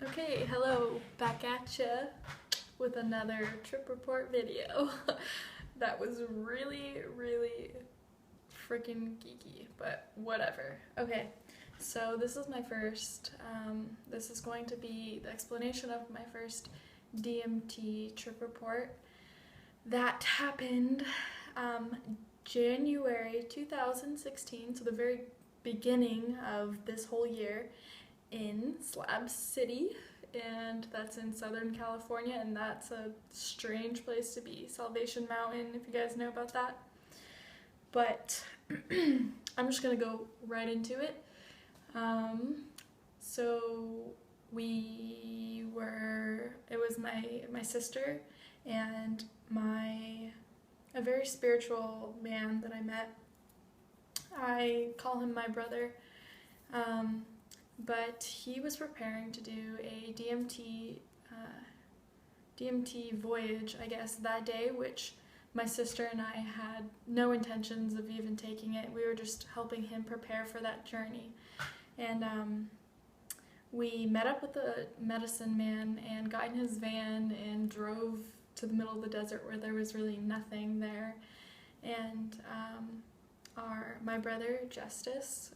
Okay, hello, back at ya with another trip report video. That was really freaking geeky, but whatever. Okay, so this is my first, this is going to be the explanation of my first DMT trip report. That happened January 2016, so the very beginning of this whole year, in Slab City, and that's in Southern California, and that's a strange place to be. Salvation Mountain, if you guys know about that. But I'm just gonna go right into it. So it was my sister and a very spiritual man that I met. I call him my brother. But he was preparing to do a DMT voyage, I guess, that day, which my sister and I had no intentions of even taking it. We were just helping him prepare for that journey. And we met up with the medicine man and got in his van and drove to the middle of the desert where there was really nothing there. And my brother, Justice,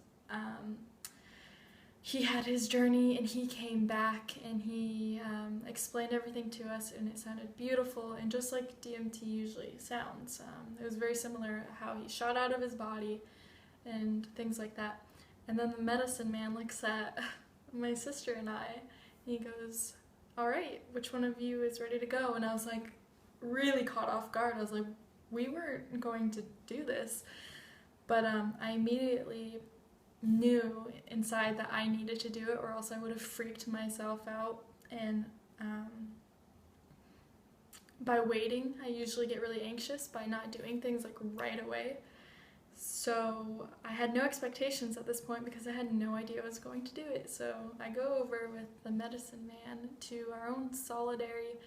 he had his journey and he came back and he explained everything to us, and it sounded beautiful and just like DMT usually sounds. It was very similar how he shot out of his body and things like that. And then the medicine man looks at my sister and I, and he goes, "All right, which one of you is ready to go?" And I was like really caught off guard. I was like, we weren't going to do this. But I immediately knew inside that I needed to do it, or else I would have freaked myself out. And by waiting, I usually get really anxious by not doing things like right away. So I had no expectations at this point because I had no idea I was going to do it. So I go over with the medicine man to our own solitary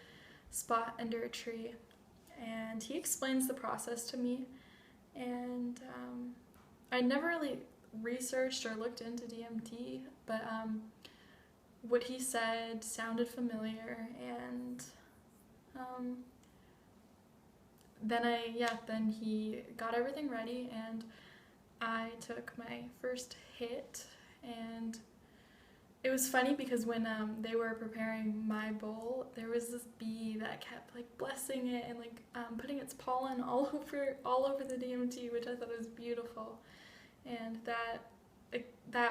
spot under a tree, and he explains the process to me. And I never really researched or looked into DMT, but what he said sounded familiar, and then he got everything ready, and I took my first hit. And it was funny because when they were preparing my bowl, there was this bee that kept like blessing it and like putting its pollen all over the DMT, which I thought was beautiful. And that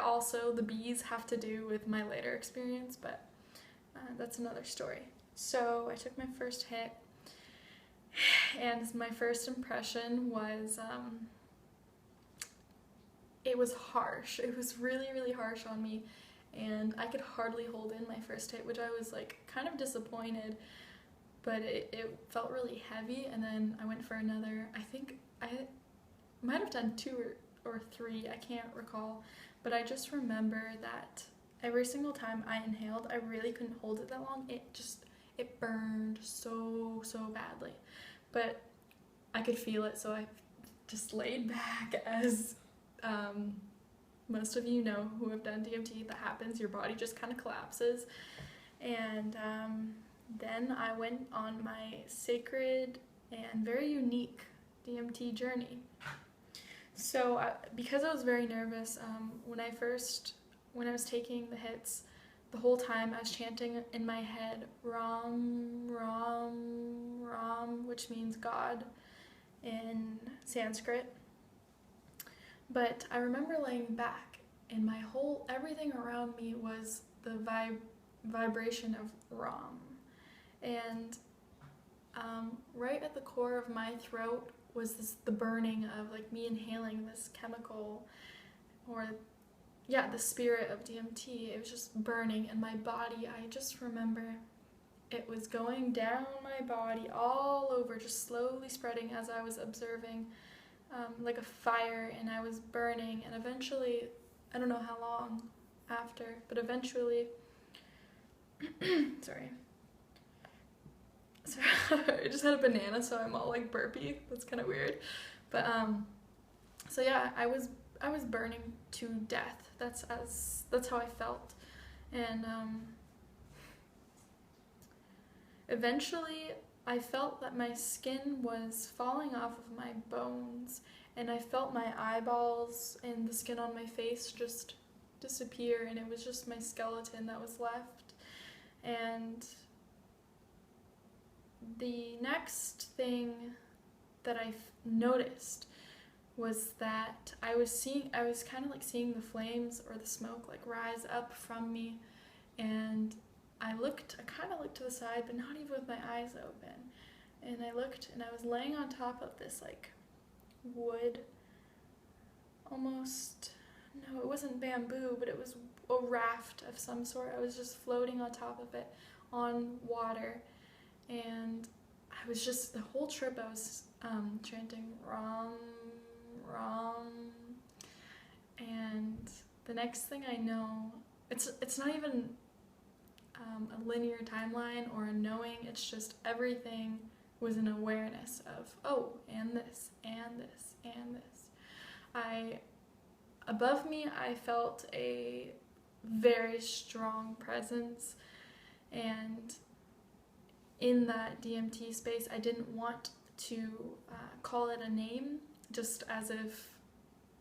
also, the bees have to do with my later experience, but that's another story. So I took my first hit, and my first impression was it was harsh. It was really harsh on me, and I could hardly hold in my first hit, which I was like kind of disappointed, but it felt really heavy. And then I went for another. I think I might have done two or three, I can't recall, but I just remember that every single time I inhaled, I really couldn't hold it that long. It burned so badly, but I could feel it, so I just laid back. As most of you know who have done DMT, that happens, your body just kind of collapses. And then I went on my sacred and very unique DMT journey. So because I was very nervous, when I was taking the hits, the whole time I was chanting in my head, Ram, Ram, Ram, which means God in Sanskrit. But I remember laying back, and everything around me was the vibration of Ram. And right at the core of my throat was the burning of like me inhaling this chemical, or the spirit of DMT. It was just burning in my body. I just remember it was going down my body all over, just slowly spreading as I was observing, like a fire, and I was burning. And eventually, I don't know how long after, but eventually sorry, I just had a banana, so I'm all like burpy. That's kind of weird. But so yeah, I was burning to death. That's how I felt. And eventually I felt that my skin was falling off of my bones, and I felt my eyeballs and the skin on my face just disappear, and it was just my skeleton that was left. And the next thing that I noticed was that I was kind of like seeing the flames or the smoke like rise up from me, and I kind of looked to the side, but not even with my eyes open. And I looked, and I was laying on top of this like wood, almost, no, it wasn't bamboo, but it was a raft of some sort. I was just floating on top of it on water, and I was just, the whole trip I was chanting Ram, Ram, and the next thing I know, it's not even a linear timeline or a knowing, it's just everything was an awareness of, oh, and this, and this, and this. Above me, I felt a very strong presence, and in that DMT space, I didn't want to call it a name, just as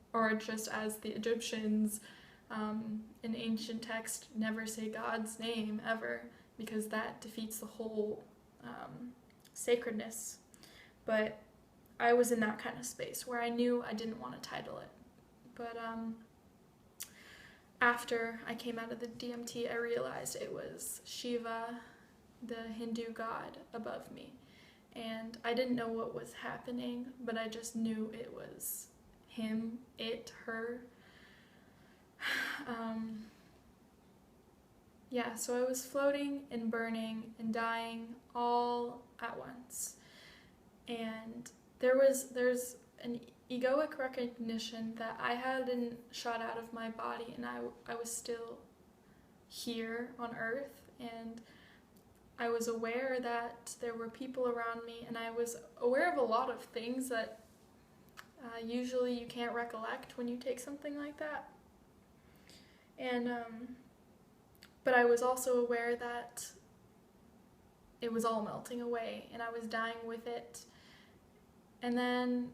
the Egyptians in ancient text never say God's name ever, because that defeats the whole sacredness. But I was in that kind of space where I knew I didn't want to title it. But after I came out of the DMT, I realized it was Shiva, the Hindu god above me. And I didn't know what was happening, but I just knew it was him, it, her. Yeah, so I was floating and burning and dying all at once. And there's an egoic recognition that I hadn't shot out of my body, and I was still here on earth, and I was aware that there were people around me, and I was aware of a lot of things that usually you can't recollect when you take something like that. And but I was also aware that it was all melting away, and I was dying with it. And then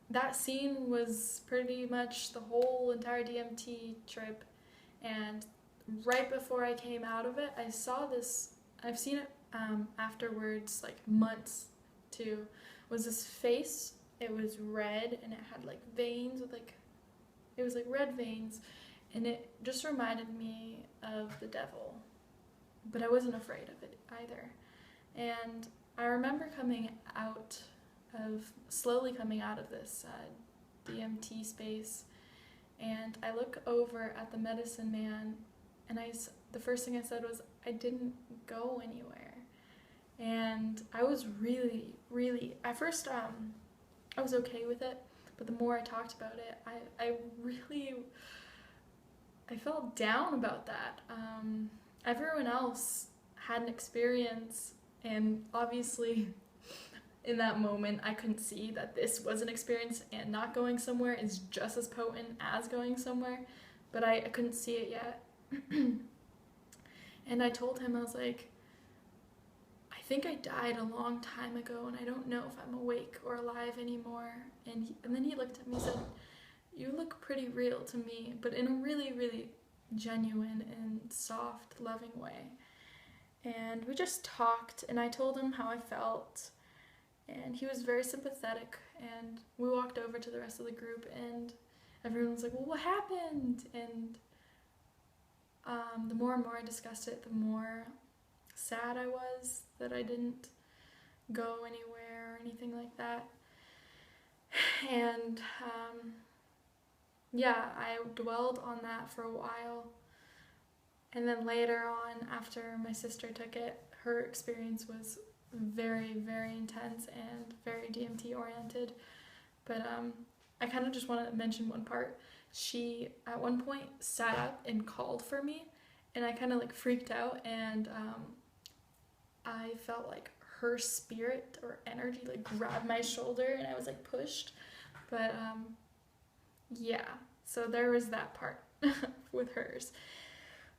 that scene was pretty much the whole entire DMT trip. And right before I came out of it, I saw this, I've seen it afterwards, like months too, was this face. It was red, and it had like veins with it was like red veins, and it just reminded me of the devil, but I wasn't afraid of it either. And I remember slowly coming out of this DMT space, and I look over at the medicine man, and the first thing I said was, I didn't go anywhere. And I was really, really, at first I was okay with it, but the more I talked about it, I felt down about that. Everyone else had an experience, and obviously in that moment I couldn't see that this was an experience, and not going somewhere is just as potent as going somewhere, but I couldn't see it yet. And I told him, I was like, I think I died a long time ago, and I don't know if I'm awake or alive anymore. And then he looked at me and said, you look pretty real to me, but in a really, really genuine and soft, loving way. And we just talked, and I told him how I felt, and he was very sympathetic, and we walked over to the rest of the group, and everyone was like, well, what happened? And the more and more I discussed it, the more sad I was that I didn't go anywhere or anything like that. And yeah, I dwelled on that for a while. And then later on, after my sister took it, her experience was very, very intense and very DMT oriented. But I kind of just want to mention one part. She, at one point, sat up and called for me, and I kind of freaked out, and I felt like her spirit or energy grabbed my shoulder, and I was pushed. But yeah, so there was that part with hers.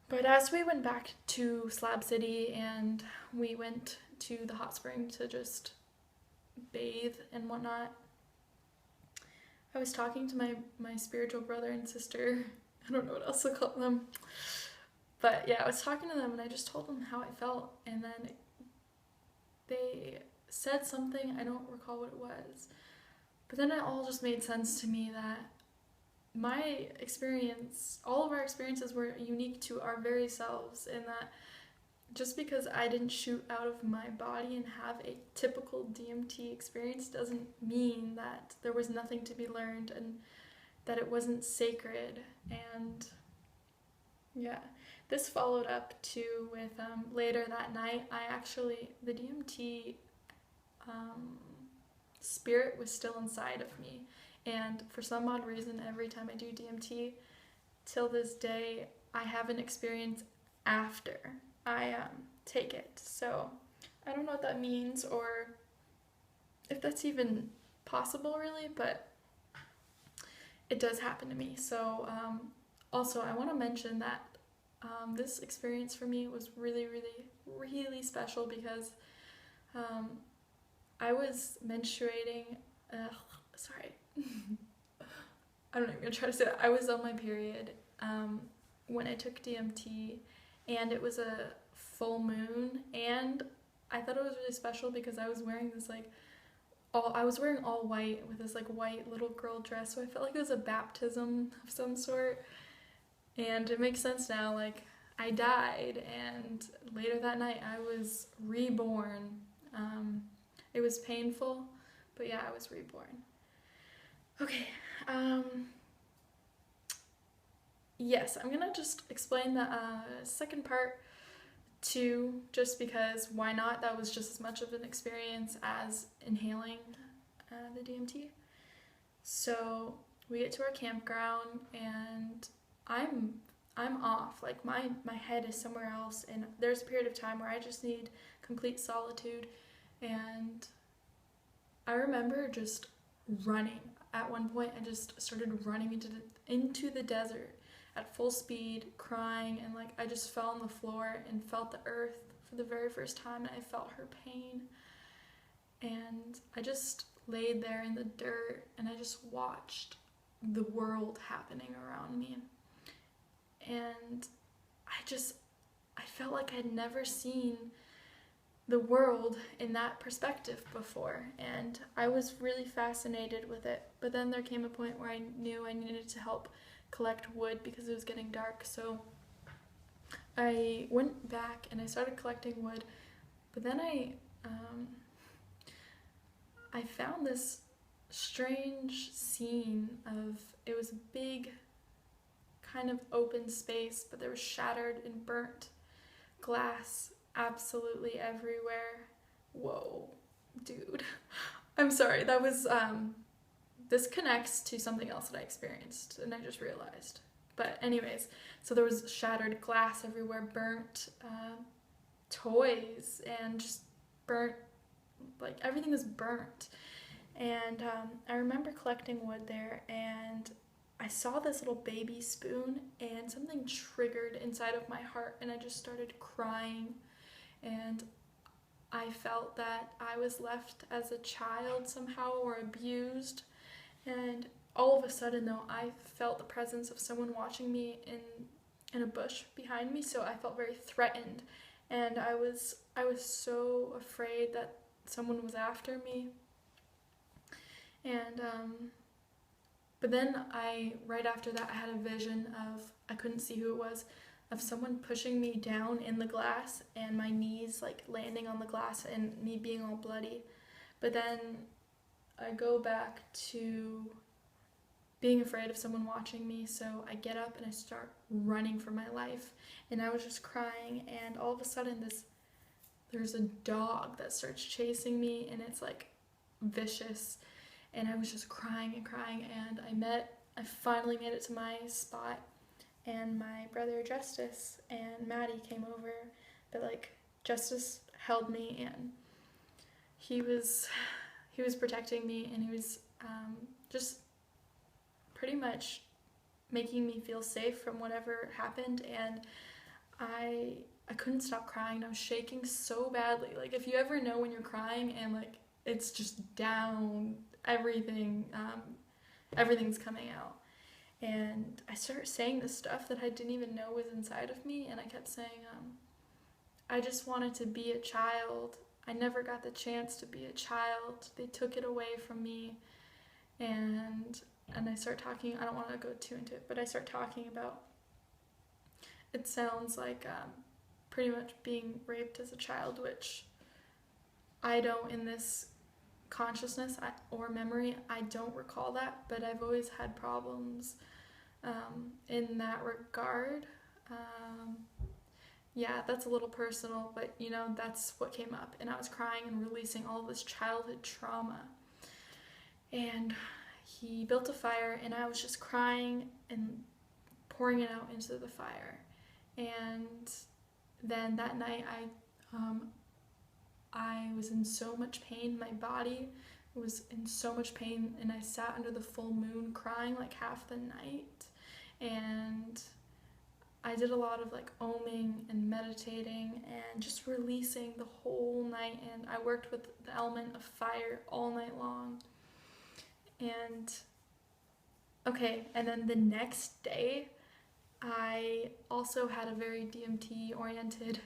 But as we went back to Slab City and we went to the hot spring to just bathe and whatnot. I was talking to my spiritual brother and sister. I don't know what else to call them. But yeah, I was talking to them and I just told them how I felt. And then they said something, I don't recall what it was. But then it all just made sense to me that my experience, all of our experiences were unique to our very selves, and that just because I didn't shoot out of my body and have a typical DMT experience doesn't mean that there was nothing to be learned and that it wasn't sacred. And yeah, this followed up too with later that night, the DMT spirit was still inside of me. And for some odd reason, every time I do DMT, till this day, I have an experience after I take it. So I don't know what that means or if that's even possible really, but it does happen to me. So also I want to mention that this experience for me was really, really, really special because I was menstruating, sorry, I'm not even gonna try to say that. I was on my period when I took DMT, and it was a full moon, and I thought it was really special because I was wearing this I was wearing all white with this white little girl dress, so I felt like it was a baptism of some sort. And it makes sense now, I died, and later that night I was reborn. It was painful, but yeah, I was reborn. Okay, yes, I'm gonna just explain the second part too, just because why not? That was just as much of an experience as inhaling the DMT. So we get to our campground and I'm off, my head is somewhere else, and there's a period of time where I just need complete solitude. And I remember just running. At one point I just started running into the desert at full speed, crying, and I just fell on the floor and felt the earth for the very first time, and I felt her pain. And I just laid there in the dirt and I just watched the world happening around me. And I felt like I'd never seen the world in that perspective before, and I was really fascinated with it. But then there came a point where I knew I needed to help collect wood because it was getting dark, so I went back and I started collecting wood. But then I found this strange scene of, it was a big kind of open space, but there was shattered and burnt glass absolutely everywhere. Whoa, dude. I'm sorry, that was, this connects to something else that I experienced and I just realized. But anyways, so there was shattered glass everywhere, burnt toys, and just burnt, everything was burnt. And I remember collecting wood there, and I saw this little baby spoon, and something triggered inside of my heart, and I just started crying. And I felt that I was left as a child somehow, or abused. And all of a sudden though, I felt the presence of someone watching me in a bush behind me, so I felt very threatened. And I was so afraid that someone was after me. And but then right after that, I had a vision of, I couldn't see who it was, of someone pushing me down in the glass and my knees landing on the glass and me being all bloody. But then I go back to being afraid of someone watching me, so I get up and I start running for my life, and I was just crying, and all of a sudden there's a dog that starts chasing me, and it's vicious, and I was just crying and crying, and I finally made it to my spot, and my brother Justice and Maddie came over, but Justice held me, and he was protecting me, and he was just pretty much making me feel safe from whatever happened. And I couldn't stop crying. I was shaking so badly. Like, if you ever know when you're crying and like it's just down, everything's coming out. And I started saying this stuff that I didn't even know was inside of me, and I kept saying, I just wanted to be a child. I never got the chance to be a child. They took it away from me. And I start talking, I don't want to go too into it, but I start talking about, it sounds like pretty much being raped as a child, which I don't, in this consciousness or memory, I don't recall that, but I've always had problems in that regard. Yeah, that's a little personal, but you know, that's what came up, and I was crying and releasing all of this childhood trauma. And he built a fire, and I was just crying and pouring it out into the fire. And then that night I was in so much pain. My body was in so much pain, and I sat under the full moon crying like half the night. And I did a lot of like oming and meditating and just releasing the whole night. And I worked with the element of fire all night long. And okay, and then the next day, I also had a very DMT oriented,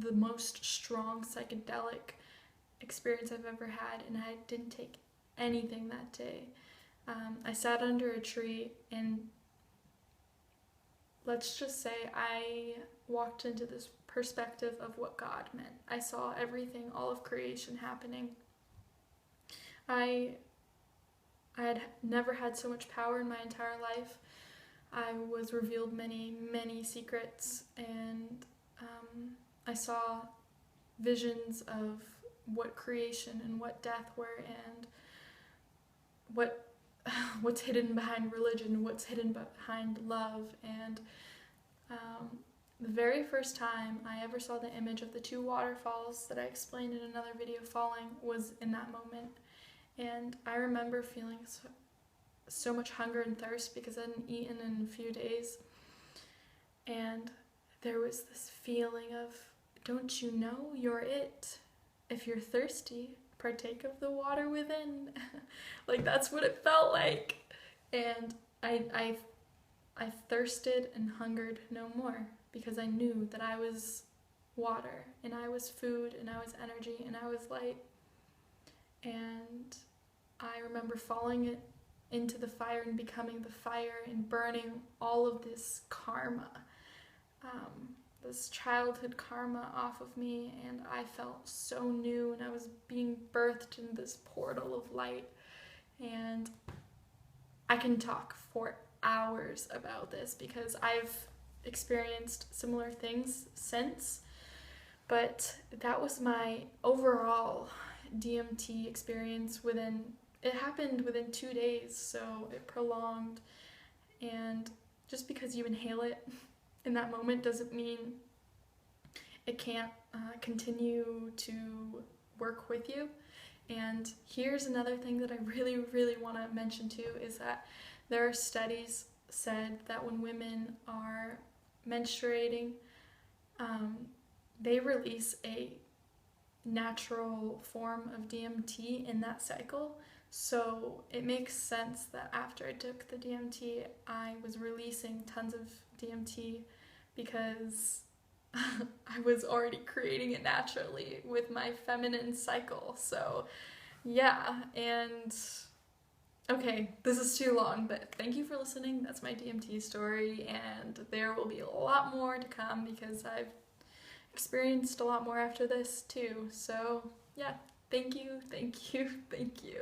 the most strong psychedelic experience I've ever had, and I didn't take anything that day. I sat under a tree, and let's just say I walked into this perspective of what God meant. I saw everything, all of creation happening. I had never had so much power in my entire life. I was revealed many, many secrets, and I saw visions of what creation and what death were, and what's hidden behind religion, what's hidden behind love. And the very first time I ever saw the image of the two waterfalls that I explained in another video falling was in that moment. And I remember feeling so much hunger and thirst because I hadn't eaten in a few days. And there was this feeling of, don't you know you're it? If you're thirsty, partake of the water within. Like, that's what it felt like. And I thirsted and hungered no more, because I knew that I was water, and I was food, and I was energy, and I was light. And I remember falling into the fire and becoming the fire and burning all of this karma, this childhood karma off of me, and I felt so new, and I was being birthed in this portal of light. And I can talk for hours about this because I've experienced similar things since, but that was my overall DMT experience. It happened within 2 days, so it prolonged. And just because you inhale it in that moment doesn't mean it can't continue to work with you. And here's another thing that I really, really want to mention too, is that there are studies said that when women are menstruating, they release a natural form of DMT in that cycle. So it makes sense that after I took the DMT, I was releasing tons of DMT because I was already creating it naturally with my feminine cycle. So yeah, and okay, this is too long, but thank you for listening. That's my DMT story, and there will be a lot more to come because I've experienced a lot more after this too. So yeah, thank you, thank you, thank you.